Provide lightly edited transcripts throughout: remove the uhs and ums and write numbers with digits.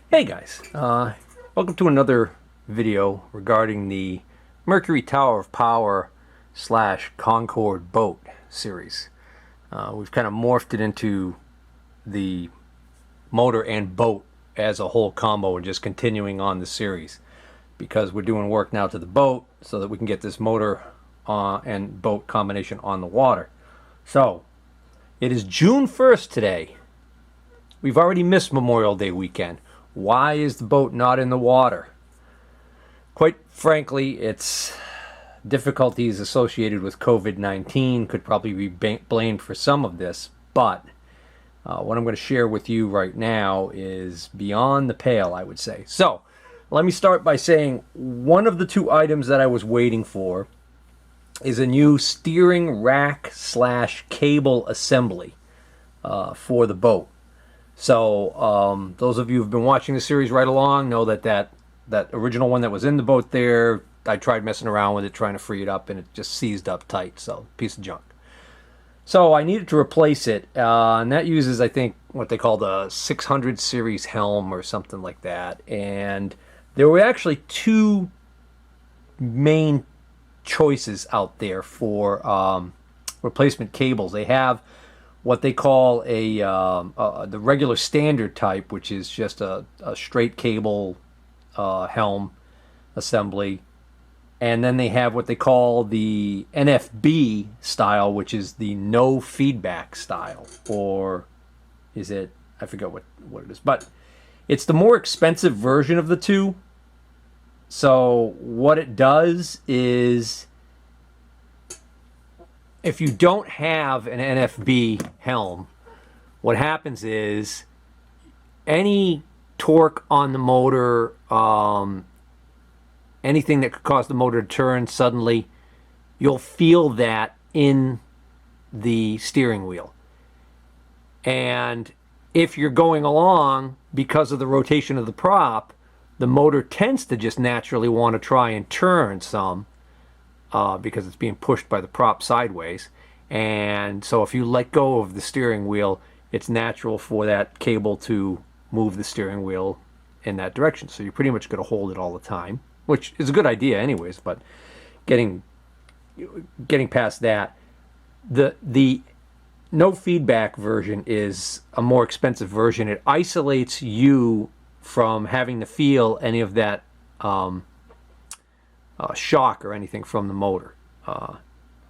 Hey guys, welcome to another video regarding the Mercury Tower of Power slash Concord boat series. We've kind of morphed it into the motor and boat as a whole combo and just continuing on the series because we're doing work now to the boat so that we can get this motor and boat combination on the water. So, it is June 1st today. We've already missed Memorial Day weekend. Why is the boat not in the water? Quite frankly, it's difficulties associated with COVID-19 could probably be blamed for some of this, but what I'm going to share with you right now is beyond the pale, I would say. So, let me start by saying one of the two items that I was waiting for is a new steering rack slash cable assembly for the boat. So those of you who've been watching the series right along know that original one that was in the boat there, I tried messing around with it, trying to free it up, and it just seized up tight. So, piece of junk. So I needed to replace it, and that uses, I think, what they call the 600 series helm or something like that. And there were actually two main choices out there for replacement cables. They have what they call the regular standard type, which is just a straight cable helm assembly, and then they have what they call the NFB style, which is the no feedback style, or is it? I forget what it is, but it's the more expensive version of the two. So what it does is, if you don't have an NFB helm, what happens is any torque on the motor, anything that could cause the motor to turn suddenly, you'll feel that in the steering wheel. And if you're going along, because of the rotation of the prop, the motor tends to just naturally want to try and turn some, because it's being pushed by the prop sideways. And so if you let go of the steering wheel, it's natural for that cable to move the steering wheel in that direction. So you're pretty much going to hold it all the time, which is a good idea anyways, but getting past that, the no feedback version is a more expensive version. It isolates you from having to feel any of that shock or anything from the motor,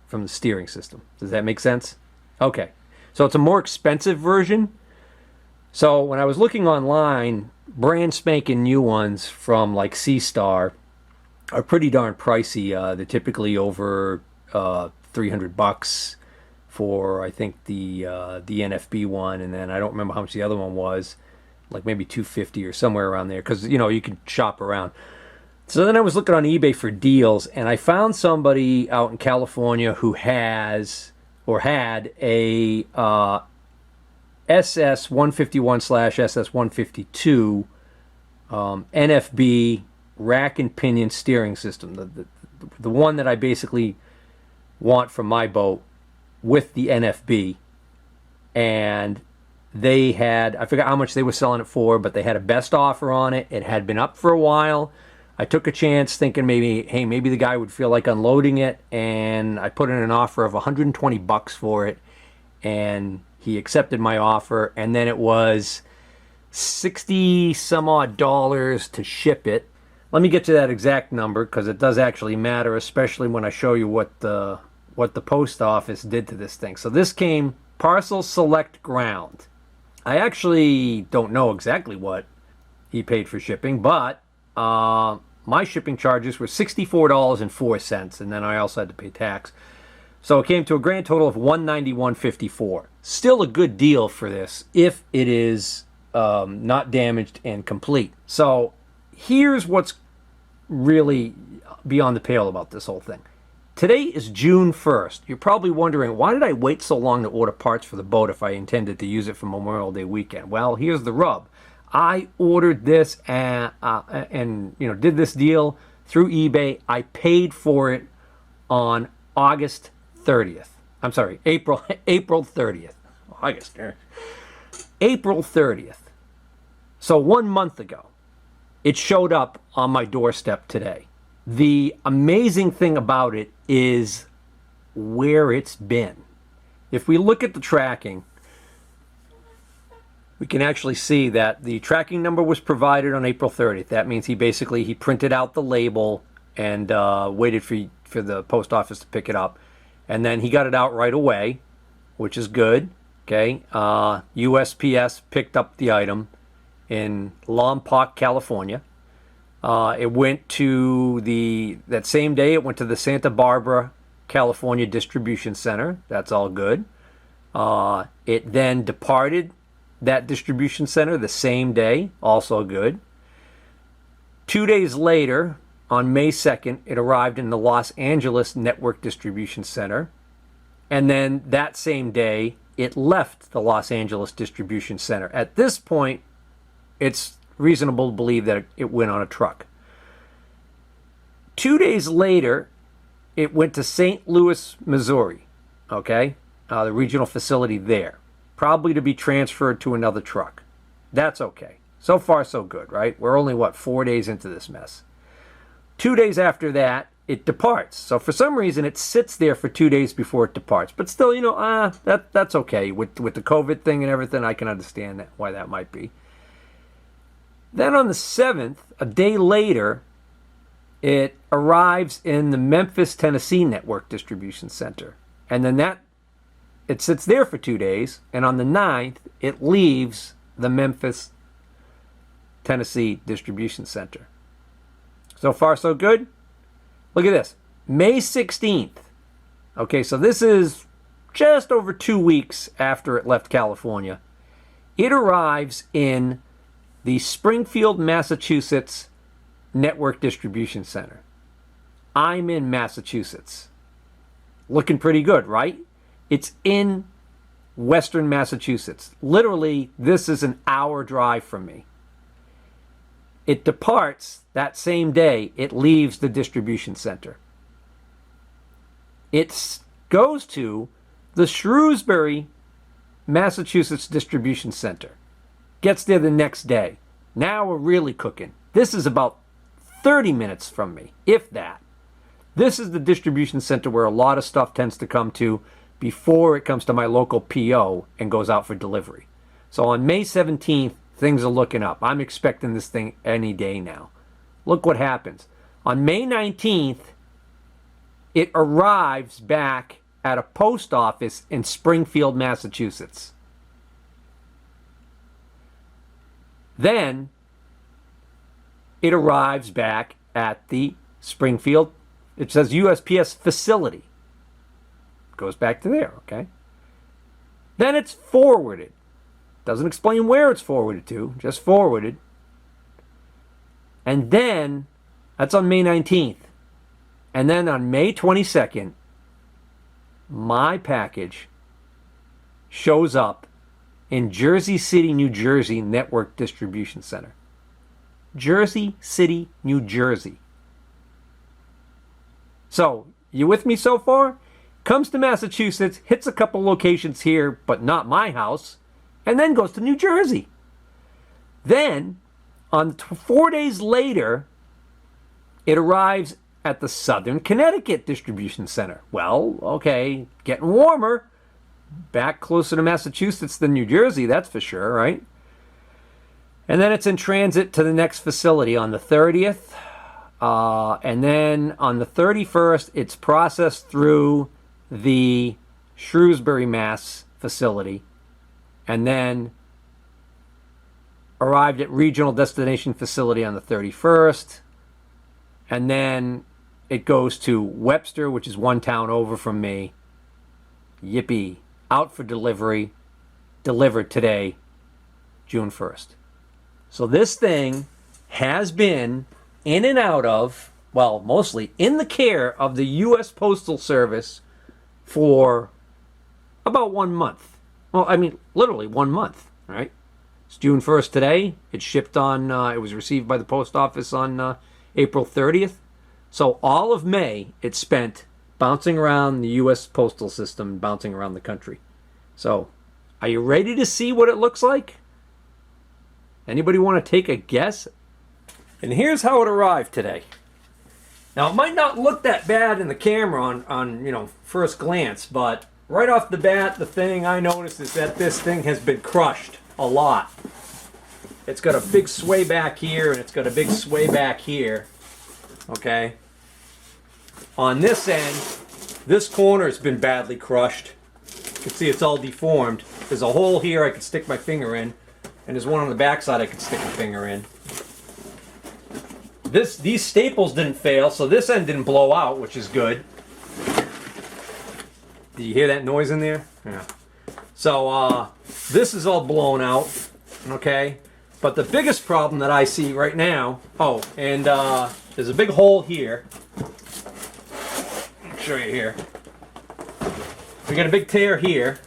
from the steering system. Does that make sense? Okay. So it's a more expensive version. So when I was looking online, brand spanking new ones from like C-Star are pretty darn pricey. They're typically over $300 for, I think, the NFB one, and then I don't remember how much the other one was, like maybe $250 or somewhere around there, because you can shop around. So then I was looking on eBay for deals, and I found somebody out in California who has or had a SS151/SS152 NFB rack and pinion steering system, the one that I basically want for my boat with the NFB. And they had, I forgot how much they were selling it for, but they had a best offer on it. It had been up for a while. I took a chance thinking maybe the guy would feel like unloading it, and I put in an offer of $120 for it, and he accepted my offer, and then it was 60 some odd dollars to ship it. Let me get to that exact number, because it does actually matter, especially when I show you what the post office did to this thing. So this came parcel select ground. I actually don't know exactly what he paid for shipping, but my shipping charges were $64.04, and then I also had to pay tax. So it came to a grand total of $191.54. Still a good deal for this if it is not damaged and complete. So here's what's really beyond the pale about this whole thing. Today is June 1st. You're probably wondering, why did I wait so long to order parts for the boat if I intended to use it for Memorial Day weekend? Well, here's the rub. I ordered this and did this deal through eBay. I paid for it on August 30th. I'm sorry, April 30th. August. April 30th. So 1 month ago, it showed up on my doorstep today. The amazing thing about it is where it's been. If we look at the tracking, we can actually see that the tracking number was provided on April 30th. That means he printed out the label and waited for the post office to pick it up. And then he got it out right away, which is good. Okay, USPS picked up the item in Lompoc, California. It went to that same day, it went to the Santa Barbara, California distribution center. That's all good. It then departed that distribution center the same day, also good. 2 days later, on May 2nd, it arrived in the Los Angeles Network Distribution Center. And then that same day, it left the Los Angeles Distribution Center. At this point, it's reasonable to believe that it went on a truck. 2 days later, it went to St. Louis, Missouri, okay? The regional facility there. Probably to be transferred to another truck. That's okay. So far, so good, right? We're only, 4 days into this mess. 2 days after that, it departs. So for some reason, it sits there for 2 days before it departs. But still, that's okay. With the COVID thing and everything, I can understand why that might be. Then on the 7th, a day later, it arrives in the Memphis, Tennessee Network Distribution Center. And then it sits there for 2 days, and on the 9th, it leaves the Memphis, Tennessee Distribution Center. So far, so good. Look at this. May 16th. Okay, so this is just over 2 weeks after it left California. It arrives in the Springfield, Massachusetts Network Distribution Center. I'm in Massachusetts. Looking pretty good, right? It's in Western Massachusetts. Literally, this is an hour drive from me. It departs that same day. It leaves the distribution center. It goes to the Shrewsbury, Massachusetts Distribution Center. Gets there the next day. Now we're really cooking. This is about 30 minutes from me, if that. This is the distribution center where a lot of stuff tends to come to before it comes to my local PO and goes out for delivery. So on May 17th, things are looking up. I'm expecting this thing any day now. Look what happens. On May 19th, it arrives back at a post office in Springfield, Massachusetts. Then it arrives back at the Springfield, it says USPS facility. Goes back to there, okay? Then it's forwarded. Doesn't explain where it's forwarded to, just forwarded. And then, that's on May 19th. And then on May 22nd, my package shows up in Jersey City, New Jersey Network Distribution Center. Jersey City, New Jersey. So, you with me so far? Comes to Massachusetts, hits a couple locations here, but not my house, and then goes to New Jersey. Then, 4 days later, it arrives at the Southern Connecticut Distribution Center. Well, okay, getting warmer. Back closer to Massachusetts than New Jersey, that's for sure, right? And then it's in transit to the next facility on the 30th. And then on the 31st, it's processed through the Shrewsbury, Mass facility, and then arrived at regional destination facility on the 31st, and then it goes to Webster, which is one town over from me. Yippee. Out for delivery, delivered today, June 1st. So this thing has been in and out of, well, mostly in the care of the U.S. Postal Service for about 1 month. Well, I mean, literally 1 month, right? It's June 1st today. It shipped on, it was received by the post office on April 30th. So all of May, it spent bouncing around the U.S. postal system, bouncing around the country. So, are you ready to see what it looks like? Anybody want to take a guess? And here's how it arrived today. Now, it might not look that bad in the camera on first glance, but right off the bat, the thing I noticed is that this thing has been crushed a lot. It's got a big sway back here, and it's got a big sway back here. Okay? On this end, this corner has been badly crushed. You can see it's all deformed. There's a hole here I could stick my finger in, and there's one on the back side I could stick a finger in. These staples didn't fail, so this end didn't blow out, which is good. Did you hear that noise in there? Yeah. So this is all blown out, okay? But the biggest problem that I see right now, and there's a big hole here. I'll show you here. We got a big tear here,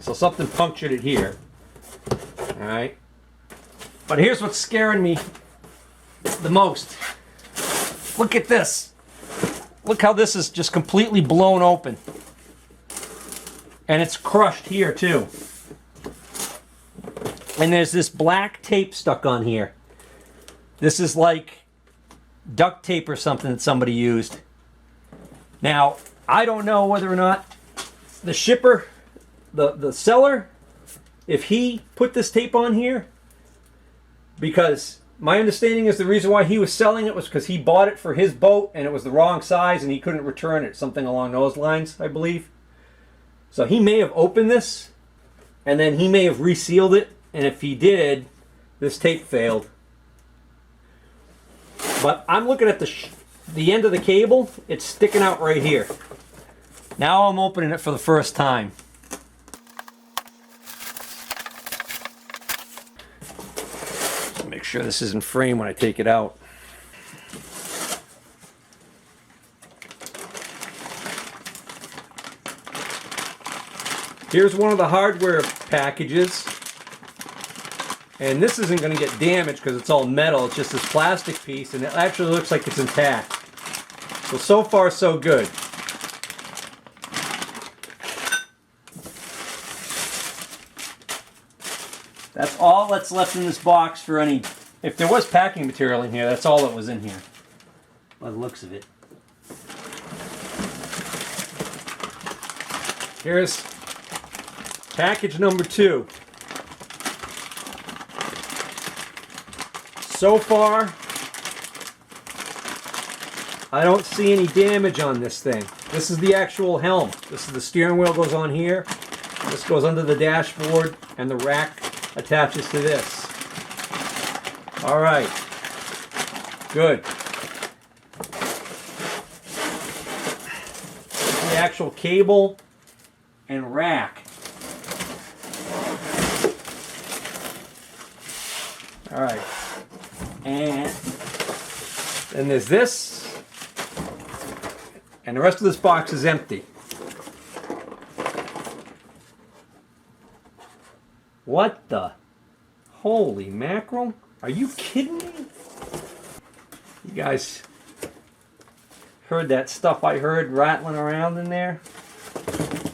so something punctured it here. All right. But here's what's scaring me the most. Look at this. Look how this is just completely blown open. And it's crushed here too. And there's this black tape stuck on here. This is like duct tape or something that somebody used. Now, I don't know whether or not the shipper, the seller, if he put this tape on here, because my understanding is the reason why he was selling it was because he bought it for his boat and it was the wrong size and he couldn't return it. Something along those lines, I believe. So he may have opened this and then he may have resealed it. And if he did, this tape failed. But I'm looking at the end of the cable. It's sticking out right here. Now I'm opening it for the first time. Make sure this is in frame when I take it out. Here's one of the hardware packages. And this isn't going to get damaged because it's all metal. It's just this plastic piece, and it actually looks like it's intact. So far, so good. That's all that's left in this box for any... If there was packing material in here, that's all that was in here. By the looks of it. Here's package number 2. So far, I don't see any damage on this thing. This is the actual helm. This is the steering wheel goes on here. This goes under the dashboard, and the rack attaches to this. All right. Good. This is the actual cable and rack. All right. And then there's this, and the rest of this box is empty. What the? Holy mackerel? Are you kidding me? You guys heard that stuff I heard rattling around in there?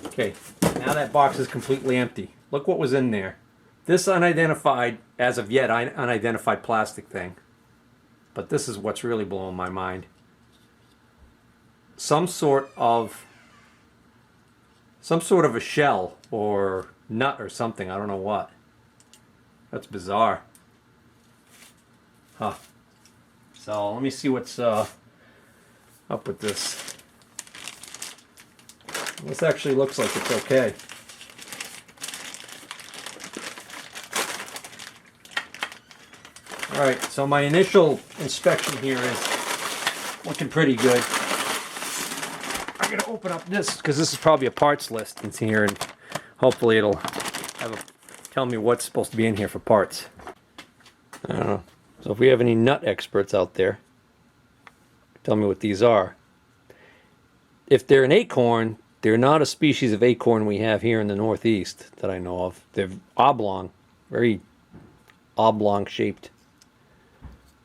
Okay, now that box is completely empty. Look what was in there. This unidentified, as of yet, unidentified plastic thing. But this is what's really blowing my mind. Some sort of a shell or nut or something. I don't know what. That's bizarre. Huh. So let me see what's up with this. This actually looks like it's okay. Alright, so my initial inspection here is looking pretty good. I'm going to open up this because this is probably a parts list in here, and hopefully it'll tell me what's supposed to be in here for parts. I don't know. So if we have any nut experts out there, tell me what these are. If they're an acorn, they're not a species of acorn we have here in the Northeast that I know of. They're oblong, very oblong shaped.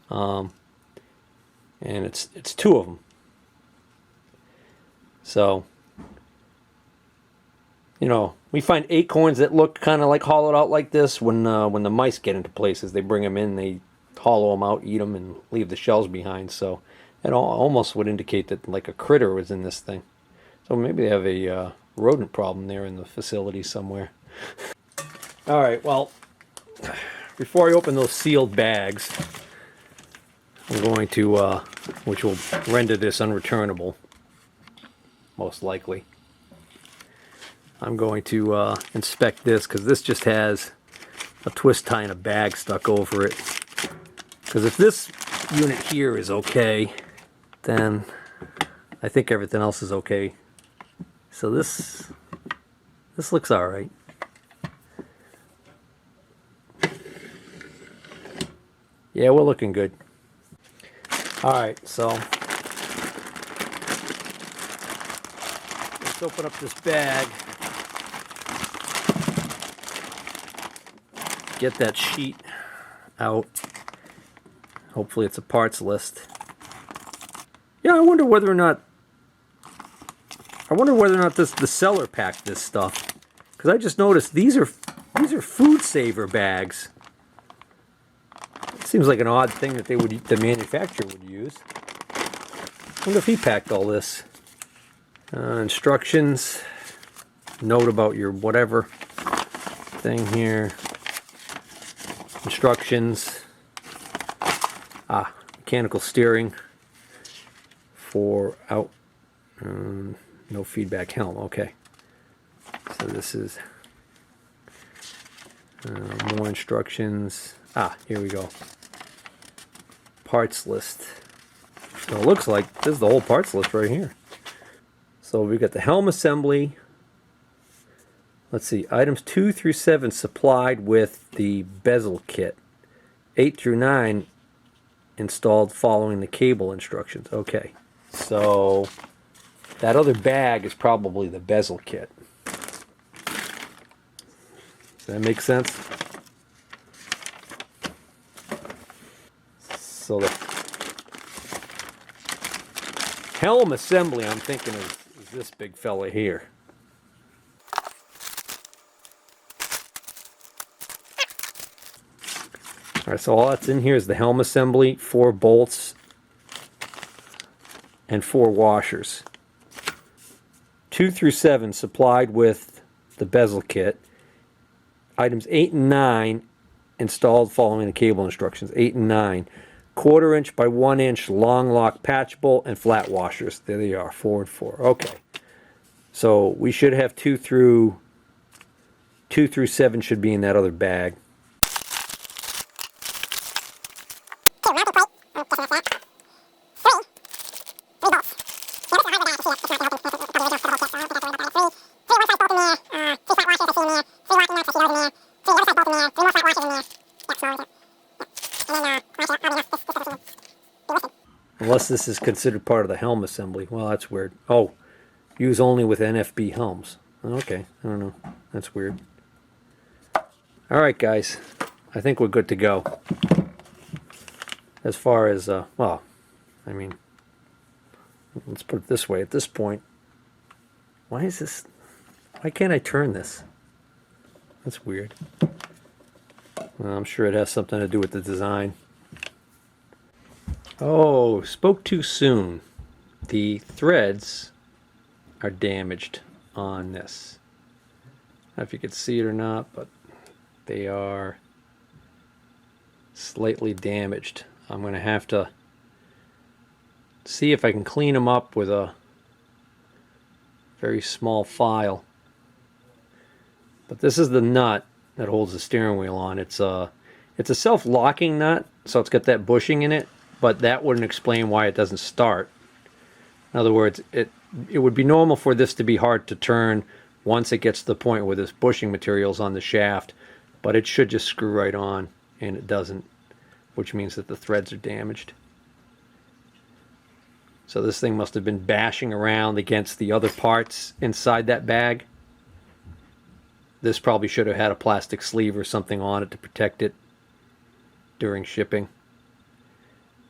And it's 2 of them. So, We find acorns that look kind of like hollowed out like this when the mice get into places. They bring them in, they hollow them out, eat them, and leave the shells behind. So it almost would indicate that like a critter was in this thing. So maybe they have a rodent problem there in the facility somewhere. All right, well, before I open those sealed bags, I'm going to, which will render this unreturnable, most likely. I'm going to inspect this, because this just has a twist tie and a bag stuck over it. Because if this unit here is okay, then I think everything else is okay. So this looks all right. Yeah, we're looking good. All right, so let's open up this bag. Get that sheet out. Hopefully it's a parts list. Yeah, I wonder whether or not the seller packed this stuff, because I just noticed these are food saver bags. It seems like an odd thing that the manufacturer would use. I wonder if he packed all this. Instructions, note about your whatever thing here. Instructions. Mechanical steering for no feedback helm. Okay. So this is more instructions. Here we go. Parts list. So it looks like this is the whole parts list right here. So we got the helm assembly. Let's see, items 2 through 7 supplied with the bezel kit. 8 through 9 installed following the cable instructions. Okay, so that other bag is probably the bezel kit. Does that make sense? So the helm assembly, I'm thinking, is this big fella here. Alright, so all that's in here is the helm assembly, 4 bolts, and 4 washers. 2 through 7 supplied with the bezel kit. Items 8 and 9 installed following the cable instructions. 8 and 9. 1/4 inch by 1 inch long lock patch bolt and flat washers. There they are, 4 and 4. Okay. So we should have 2 through 7 should be in that other bag. Unless this is considered part of the helm assembly. Well, that's weird. Oh, use only with NFB helms. Okay, I don't know. That's weird. Alright guys, I think we're good to go. As far as, well, I mean, let's put it this way. At this point, why can't I turn this? That's weird. Well, I'm sure it has something to do with the design. Oh, spoke too soon. The threads are damaged on this. I don't know if you could see it or not, but they are slightly damaged. I'm going to have to see if I can clean them up with a very small file. But this is the nut that holds the steering wheel on. It's a self-locking nut, so it's got that bushing in it, but that wouldn't explain why it doesn't start. In other words, it would be normal for this to be hard to turn once it gets to the point where this bushing material's on the shaft, but it should just screw right on, and it doesn't, which means that the threads are damaged. So this thing must have been bashing around against the other parts inside that bag. This probably should have had a plastic sleeve or something on it to protect it during shipping.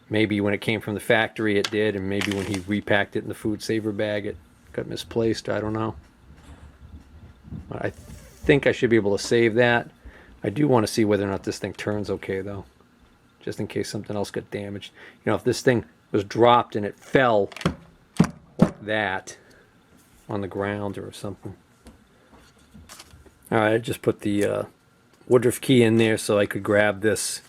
Maybe when it came from the factory it did, and maybe when he repacked it in the food saver bag it got misplaced. I don't know. I think I should be able to save that. I do want to see whether or not this thing turns okay though, just in case something else got damaged. You know, if this thing was dropped and it fell like that on the ground or something. All right, I just put the Woodruff key in there so I could grab this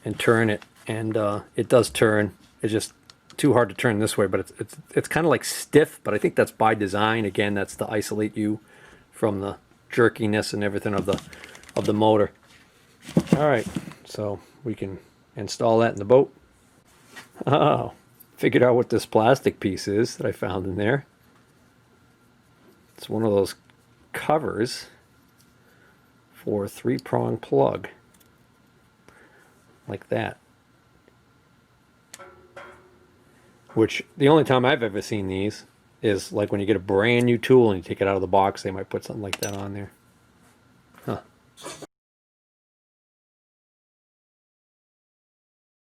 and turn it, and it does turn. It's just too hard to turn this way, but it's kind of like stiff, but I think that's by design. Again, that's to isolate you from the jerkiness and everything of the motor. All right, so we can install that in the boat. Oh, figured out what this plastic piece is that I found in there. It's one of those covers for a 3-prong plug, like that. Which, the only time I've ever seen these is like when you get a brand new tool and you take it out of the box, they might put something like that on there.